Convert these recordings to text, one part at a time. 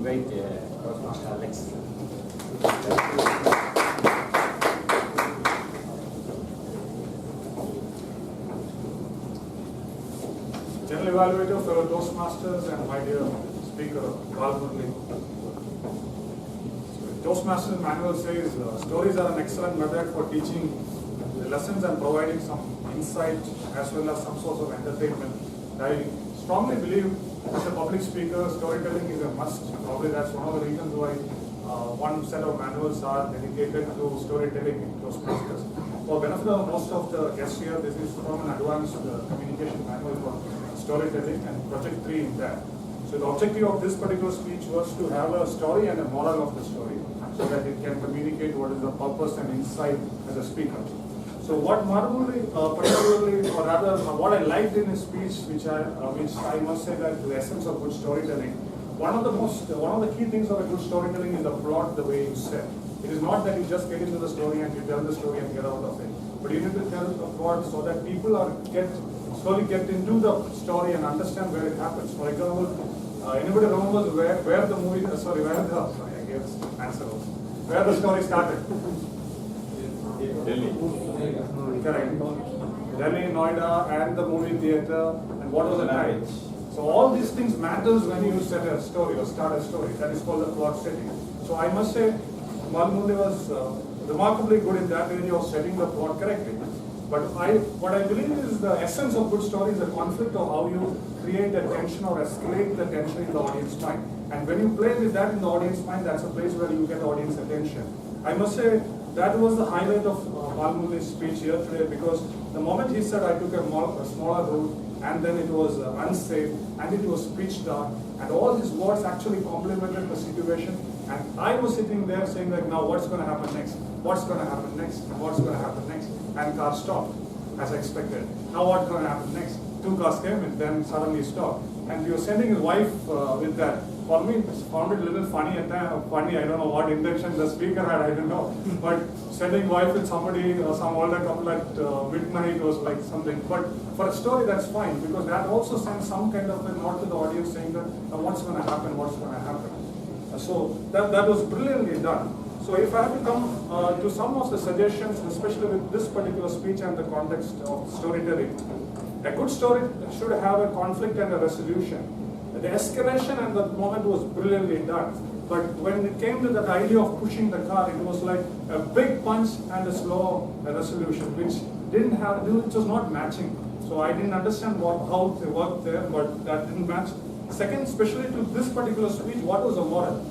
invite Toastmaster Alex. General Evaluator, fellow Toastmasters, and my dear speaker, Balamurali. Toastmasters manual says stories are an excellent method for teaching the lessons and providing some insight as well as some source of entertainment. I strongly believe as a public speaker, storytelling is a must. Probably that's one of the reasons why one set of manuals are dedicated to storytelling in Toastmasters. For benefit of most of the guests here, this is from an advanced communication manual for storytelling and project 3 in that. So the objective of this particular speech was to have a story and a moral of the story so that it can communicate what is the purpose and insight as a speaker. So what particularly, or rather what I liked in his speech, which I must say that the essence of good storytelling, one of the key things of a good storytelling is the plot, the way you said. It is not that you just get into the story and you tell the story and get out of it, but you need to tell the plot so that people slowly get into the story and understand where it happens. For example, anybody remembers where the movie? I gave this answer also. Where the story started? Delhi. Correct. Delhi, Noida, and the movie theater, and what was the time? So all these things matters when you set a story or start a story. That is called the plot setting. So I must say, Balamurali was remarkably good in that area of setting the plot correctly. But what I believe is the essence of good story is the conflict of how you create the tension or escalate the tension in the audience mind. And when you play with that in the audience mind, that's a place where you get audience attention. I must say that was the highlight of Balamurali's speech here today, because the moment he said I took a smaller route and then it was unsafe and it was pitch dark and all his words actually complemented the situation, and I was sitting there saying like, now what's going to happen next? What's going to happen next? And what's going to happen next? And car stopped as expected. Now what's going to happen next? 2 cars came and then suddenly stopped. And he was sending his wife with that. For me, I found it a little funny at times. Funny, I don't know what intention the speaker had, I don't know. But sending wife with somebody, some older couple at midnight was like something. But for a story, that's fine, because that also sends some kind of a nod to the audience saying that what's going to happen, what's going to happen. So that was brilliantly done. So if I have to come to some of the suggestions, especially with this particular speech and the context of storytelling, a good story should have a conflict and a resolution. The escalation and the moment was brilliantly done. But when it came to that idea of pushing the car, it was like a big punch and a slow resolution, which it was not matching. So I didn't understand how they worked there, but that didn't match. Second, especially to this particular speech, what was the moral?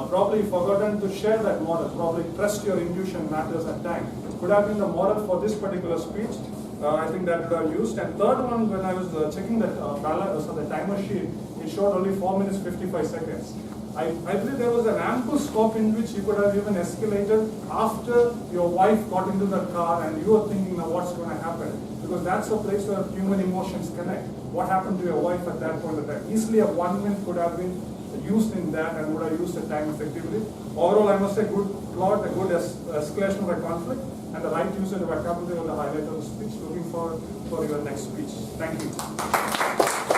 Probably forgotten to share that moral. Probably trust your intuition matters at times. Could have been the moral for this particular speech. I think that would have used. And third one, when I was checking that the timer sheet, it showed only 4 minutes 55 seconds. I believe there was an ample scope in which you could have even escalated after your wife got into the car and you were thinking, now what's going to happen? Because that's a place where human emotions connect. What happened to your wife at that point of time? Easily a 1 minute could have been used in that and would have used the time effectively. Overall, I must say good plot, a good escalation of a conflict, and the right usage of vocabulary on the highlight of the speech. Looking forward for your next speech. Thank you.